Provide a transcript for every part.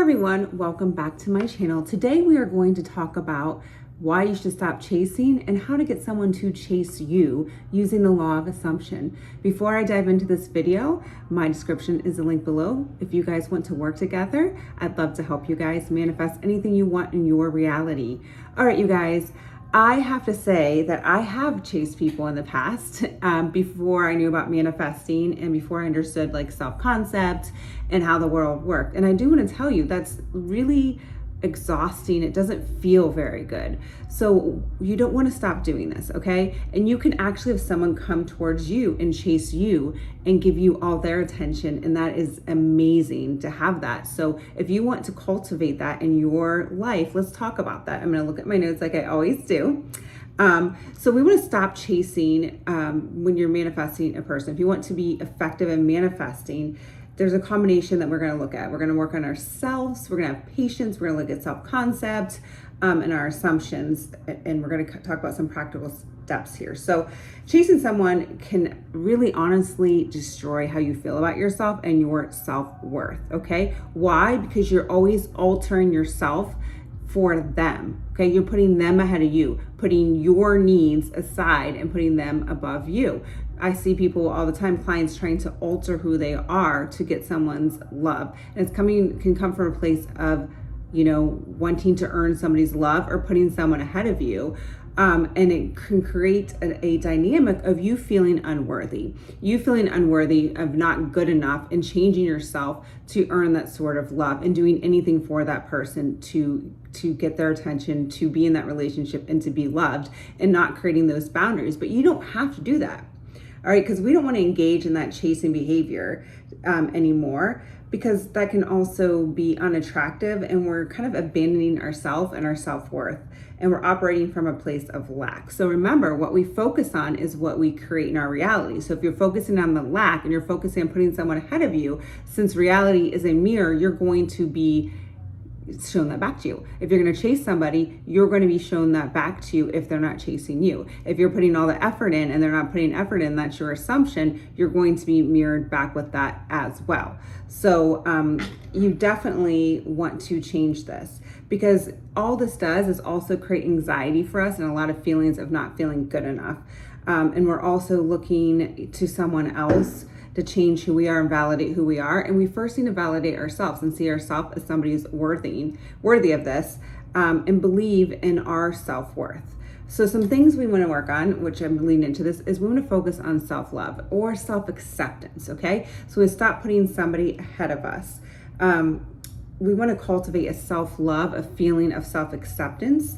everyone, welcome back to my channel. Today we are going to talk about why you should stop chasing and how to get someone to chase you using the law of assumption. Before I dive into this video, my description is a link below. If you guys want to work together, I'd love to help you guys manifest anything you want in your reality. All right, you guys, I have to say that I have chased people in the past before I knew about manifesting and before I understood like self-concept and how the world worked. And I do want to tell you that's really exhausting. It doesn't feel very good. So you don't want to stop doing this, okay? And you can actually have someone come towards you and chase you and give you all their attention. And that is amazing to have that. So if you want to cultivate that in your life, let's talk about that. I'm going to look at my notes like I always do. So we want to stop chasing when you're manifesting a person. If you want to be effective in manifesting, there's a combination that we're going to look at. We're going to work on ourselves. We're going to have patience. We're going to look at self-concept and our assumptions. And we're going to talk about some practical steps here. So chasing someone can really honestly destroy how you feel about yourself and your self-worth. Okay. Why? Because you're always altering yourself for them. Okay. You're putting them ahead of you, putting your needs aside and putting them above you. I see people all the time, clients trying to alter who they are to get someone's love. And it's can come from a place of, wanting to earn somebody's love or putting someone ahead of you. And it can create a dynamic of you feeling unworthy, of not good enough and changing yourself to earn that sort of love and doing anything for that person to get their attention, to be in that relationship and to be loved and not creating those boundaries. But you don't have to do that. All right, because we don't want to engage in that chasing behavior anymore, because that can also be unattractive and we're kind of abandoning ourselves and our self-worth, and we're operating from a place of lack. So remember, what we focus on is what we create in our reality. So if you're focusing on the lack and you're focusing on putting someone ahead of you, since reality is a mirror, you're going to be shown that back to you. If you're going to chase somebody, you're going to be shown that back to you if they're not chasing you. If you're putting all the effort in and they're not putting effort in, that's your assumption, you're going to be mirrored back with that as well. So you definitely want to change this, because all this does is also create anxiety for us and a lot of feelings of not feeling good enough. And we're also looking to someone else to change who we are and validate who we are. And we first need to validate ourselves and see ourselves as somebody who's worthy of this, and believe in our self-worth. So some things we want to work on, which I'm leaning into this, is we want to focus on self-love or self-acceptance, okay? So we stop putting somebody ahead of us. We want to cultivate a self-love, a feeling of self-acceptance,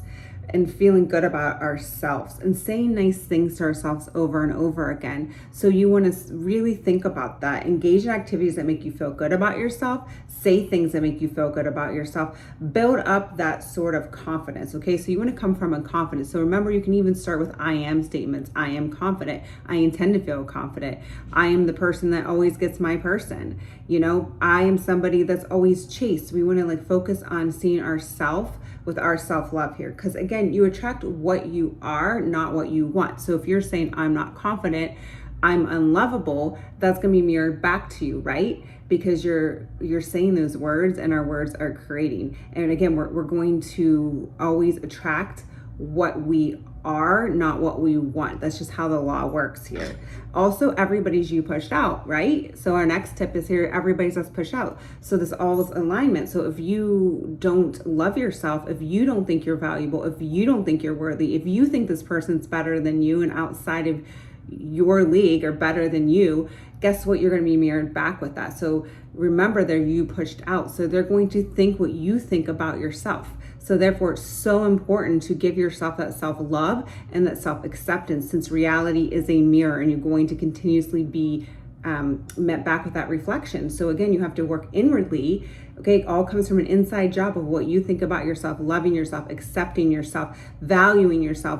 and feeling good about ourselves and saying nice things to ourselves over and over again. So you want to really think about that. Engage in activities that make you feel good about yourself. Say things that make you feel good about yourself. Build up that sort of confidence, okay? So you want to come from a confidence. So remember, you can even start with I am statements. I am confident. I intend to feel confident. I am the person that always gets my person. I am somebody that's always chased. We want to focus on seeing ourselves with our self-love here. Because again, you attract what you are, not what you want. So if you're saying, I'm not confident, I'm unlovable, that's going to be mirrored back to you, right? Because you're saying those words and our words are creating. And again, we're going to always attract what we are, not what we want. That's just how the law works here. Also, everybody's you pushed out, right? So our next tip is here, everybody's us pushed out. So this all is alignment. So if you don't love yourself, if you don't think you're valuable, if you don't think you're worthy, if you think this person's better than you and outside of your league or better than you, guess what? You're going to be mirrored back with that. So remember, they're you pushed out. So they're going to think what you think about yourself. So therefore, it's so important to give yourself that self-love and that self-acceptance, since reality is a mirror and you're going to continuously be met back with that reflection. So again, you have to work inwardly. Okay, it all comes from an inside job of what you think about yourself, loving yourself, accepting yourself, valuing yourself,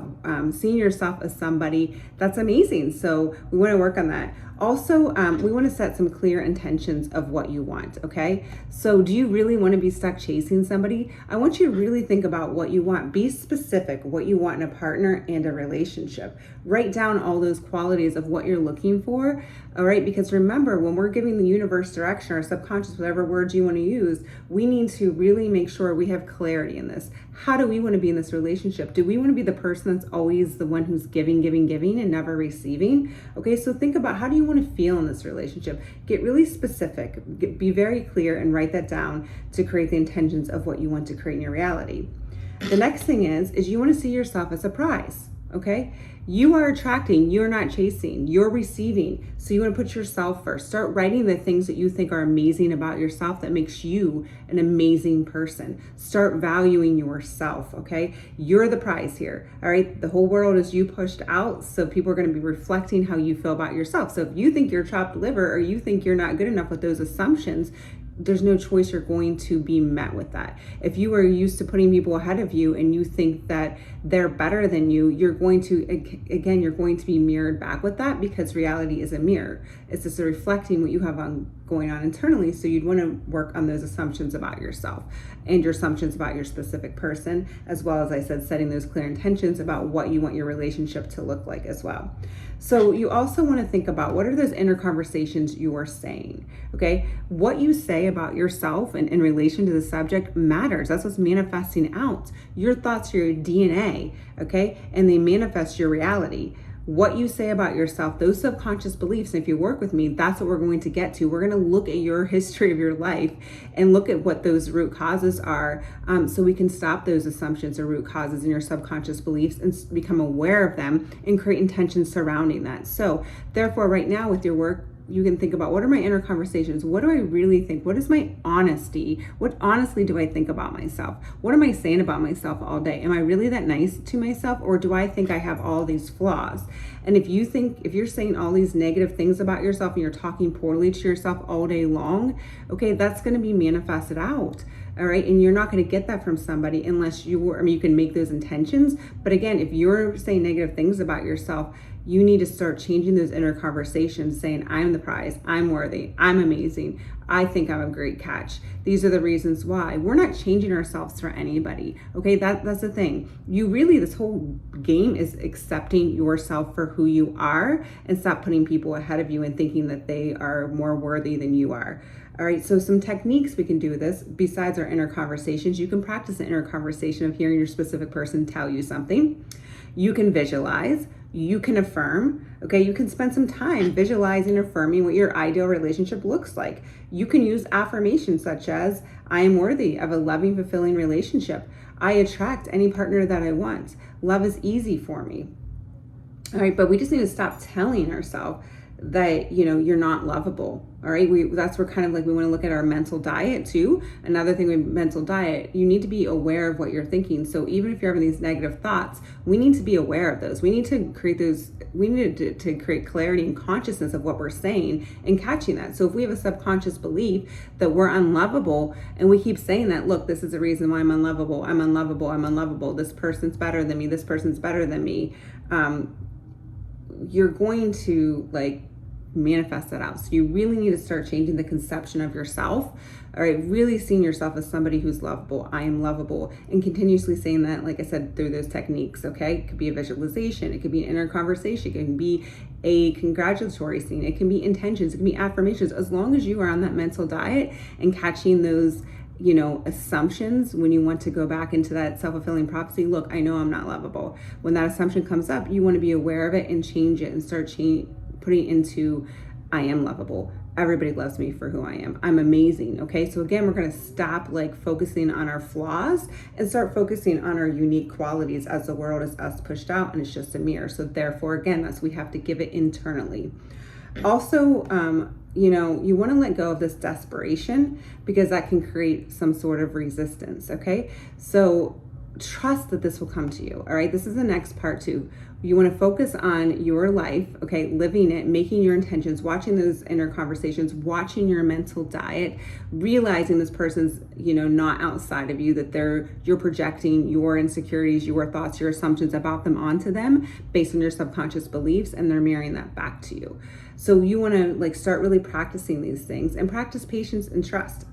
seeing yourself as somebody that's amazing. So we want to work on that. Also, we want to set some clear intentions of what you want, okay? So do you really want to be stuck chasing somebody? I want you to really think about what you want. Be specific, what you want in a partner and a relationship. Write down all those qualities of what you're looking for, all right? Because remember, when we're giving the universe direction, our subconscious, whatever words you want to use, confused, we need to really make sure we have clarity in this. How do we want to be in this relationship? Do we want to be the person that's always the one who's giving and never receiving? Okay, so think about, how do you want to feel in this relationship? Get really specific, be very clear, and write that down to create the intentions of what you want to create in your reality. The next thing is you want to see yourself as a prize. Okay, you are attracting, you're not chasing, you're receiving. So you want to put yourself first. Start writing the things that you think are amazing about yourself that makes you an amazing person. Start valuing yourself. Okay, you're the prize here. All right, the whole world is you pushed out, so people are going to be reflecting how you feel about yourself. So if you think you're chopped liver, or you think you're not good enough with those assumptions, there's no choice, you're going to be met with that. If you are used to putting people ahead of you and you think that they're better than you, you're going to, again, you're going to be mirrored back with that, because reality is a mirror. It's just reflecting what you have going on internally. So you'd want to work on those assumptions about yourself and your assumptions about your specific person, as well as I said, setting those clear intentions about what you want your relationship to look like as well. So you also want to think about, what are those inner conversations you are saying? Okay, what you say about yourself and in relation to the subject matters. That's what's manifesting out. Your thoughts are your DNA, okay, and they manifest your reality. What you say about yourself, those subconscious beliefs, and if you work with me, that's what we're going to get to. We're going to look at your history of your life and look at what those root causes are, so we can stop those assumptions or root causes in your subconscious beliefs and become aware of them and create intentions surrounding that. So therefore, right now with your work, you can think about, what are my inner conversations? What do I really think? What is my honesty? What honestly do I think about myself? What am I saying about myself all day? Am I really that nice to myself, or do I think I have all these flaws? And if you're saying all these negative things about yourself and you're talking poorly to yourself all day long, okay, that's going to be manifested out. All right. And you're not going to get that from somebody unless you can make those intentions. But again, if you're saying negative things about yourself, you need to start changing those inner conversations, saying, I'm the prize, I'm worthy, I'm amazing, I think I'm a great catch. These are the reasons why. We're not changing ourselves for anybody. Okay, that's the thing. This whole game is accepting yourself for who you are, and stop putting people ahead of you and thinking that they are more worthy than you are. All right, so some techniques we can do this besides our inner conversations. You can practice the inner conversation of hearing your specific person tell you something. You can visualize. You can affirm, okay? You can spend some time visualizing, affirming what your ideal relationship looks like. You can use affirmations such as, I am worthy of a loving, fulfilling relationship. I attract any partner that I want. Love is easy for me. All right, but we just need to stop telling ourselves that, you're not lovable. All right, that's where kind of like we want to look at our mental diet too. Another thing with mental diet, you need to be aware of what you're thinking. So even if you're having these negative thoughts, we need to be aware of those. We need to create those. We need to create clarity and consciousness of what we're saying and catching that. So if we have a subconscious belief that we're unlovable, and we keep saying that, look, this is the reason why I'm unlovable. I'm unlovable. I'm unlovable. This person's better than me. This person's better than me. You're going to manifest that out. So you really need to start changing the conception of yourself. All right, really seeing yourself as somebody who's lovable. I am lovable, and continuously saying that, like I said, through those techniques. Okay, it could be a visualization, it could be an inner conversation, it can be a congratulatory scene, it can be intentions, it can be affirmations. As long as you are on that mental diet and catching those assumptions when you want to go back into that self-fulfilling prophecy. Look, I know I'm not lovable. When that assumption comes up, you want to be aware of it and change it and start putting it into, I am lovable. Everybody loves me for who I am. I'm amazing. Okay. So again, we're going to stop focusing on our flaws and start focusing on our unique qualities, as the world is us pushed out and it's just a mirror. So therefore, again, we have to give it internally. Also, you want to let go of this desperation, because that can create some sort of resistance. Okay. So trust that this will come to you. All right. This is the next part too. You want to focus on your life, okay, living it, making your intentions, watching those inner conversations, watching your mental diet, realizing this person's, not outside of you, that you're projecting your insecurities, your thoughts, your assumptions about them onto them based on your subconscious beliefs, and they're mirroring that back to you. So you want to start really practicing these things and practice patience and trust.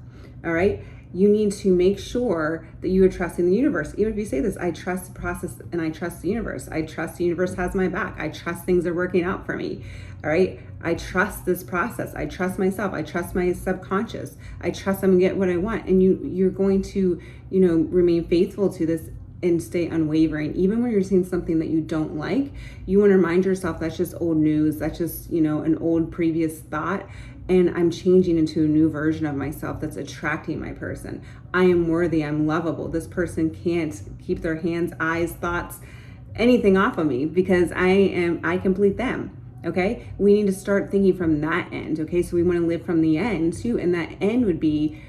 All right. You need to make sure that you are trusting the universe. Even if you say this, I trust the process and I trust the universe. I trust the universe has my back. I trust things are working out for me. All right. I trust this process. I trust myself. I trust my subconscious. I trust I'm gonna get what I want. And you're going to, remain faithful to this and stay unwavering. Even when you're seeing something that you don't like, you want to remind yourself that's just old news. That's just, an old previous thought. And I'm changing into a new version of myself that's attracting my person. I am worthy. I'm lovable. This person can't keep their hands, eyes, thoughts, anything off of me because I complete them. Okay. We need to start thinking from that end. Okay. So we want to live from the end too. And that end would be,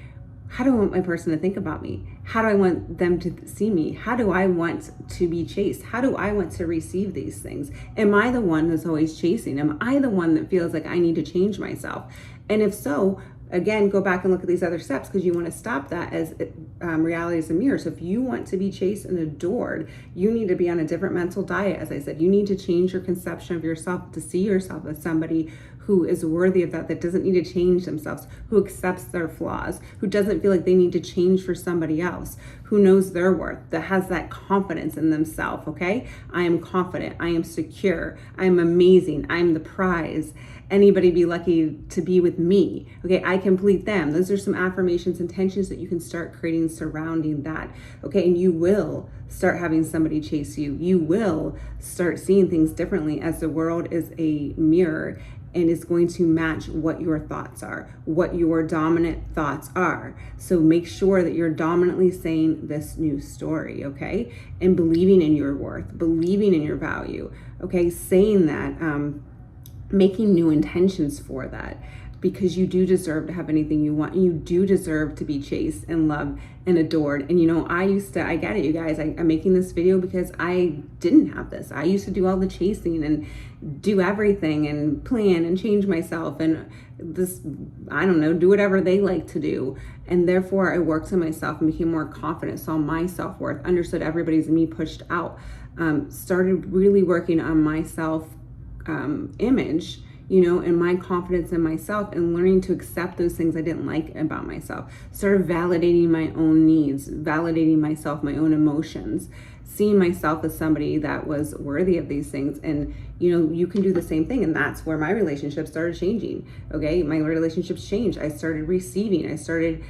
how do I want my person to think about me? How do I want them to see me? How do I want to be chased? How do I want to receive these things? Am I the one that's always chasing? Am I the one that feels like I need to change myself? And if so, again, go back and look at these other steps because you want to stop that as reality is a mirror. So if you want to be chased and adored, you need to be on a different mental diet. As I said, you need to change your conception of yourself to see yourself as somebody who is worthy of that doesn't need to change themselves, who accepts their flaws, who doesn't feel like they need to change for somebody else, who knows their worth, that has that confidence in themselves, okay? I am confident, I am secure, I am amazing, I am the prize. Anybody be lucky to be with me, okay? I complete them. Those are some affirmations, intentions that you can start creating surrounding that, okay? And you will start having somebody chase you. You will start seeing things differently as the world is a mirror and is going to match what your thoughts are, what your dominant thoughts are. So make sure that you're dominantly saying this new story, okay? And believing in your worth, believing in your value, okay? Saying that, making new intentions for that, because you do deserve to have anything you want. You do deserve to be chased and loved and adored. And I get it, you guys. I'm making this video because I didn't have this. I used to do all the chasing and do everything and plan and change myself and do whatever they like to do. And therefore I worked on myself and became more confident, saw my self-worth, understood everybody's me pushed out, started really working on myself image, and my confidence in myself and learning to accept those things I didn't like about myself. Started validating my own needs, validating myself, my own emotions, seeing myself as somebody that was worthy of these things. And, you can do the same thing. And that's where my relationship started changing. Okay. My relationships changed. I started receiving. I started,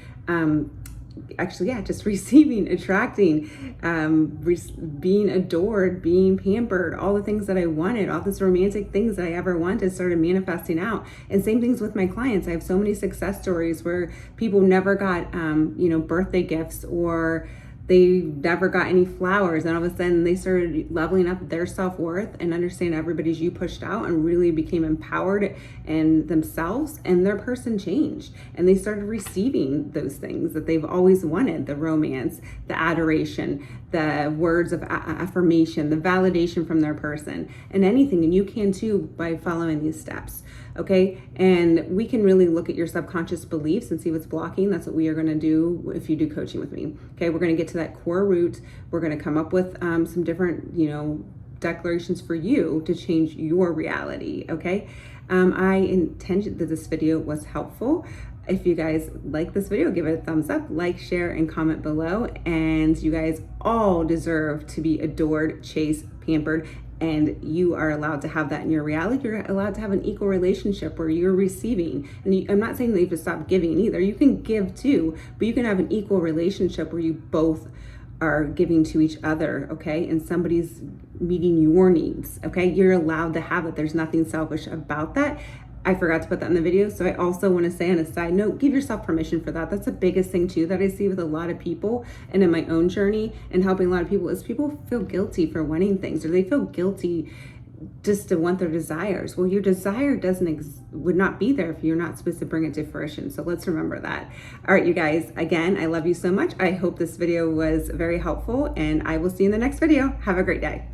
just receiving, attracting, being adored, being pampered, all the things that I wanted, all these romantic things that I ever wanted started manifesting out. And same things with my clients. I have so many success stories where people never got, birthday gifts, or they never got any flowers, and all of a sudden they started leveling up their self-worth and understand everybody's you pushed out and really became empowered in themselves, and their person changed and they started receiving those things that they've always wanted: the romance, the adoration, the words of affirmation, the validation from their person, and anything. And you can too by following these steps. Okay. And we can really look at your subconscious beliefs and see what's blocking. That's what we are going to do if you do coaching with me. Okay. We're going to get to that core root. We're going to come up with some different, declarations for you to change your reality. Okay. I intended that this video was helpful. If you guys like this video, give it a thumbs up, like, share, and comment below. And you guys all deserve to be adored, chased, pampered, and you are allowed to have that in your reality. You're allowed to have an equal relationship where you're receiving. And I'm not saying that you have to stop giving either. You can give too, but you can have an equal relationship where you both are giving to each other, okay? And somebody's meeting your needs, okay? You're allowed to have it. There's nothing selfish about that. I forgot to put that in the video. So I also want to say on a side note, give yourself permission for that. That's the biggest thing too that I see with a lot of people, and in my own journey and helping a lot of people, is people feel guilty for wanting things, or they feel guilty just to want their desires. Well, your desire would not be there if you're not supposed to bring it to fruition. So let's remember that. All right, you guys, again, I love you so much. I hope this video was very helpful, and I will see you in the next video. Have a great day.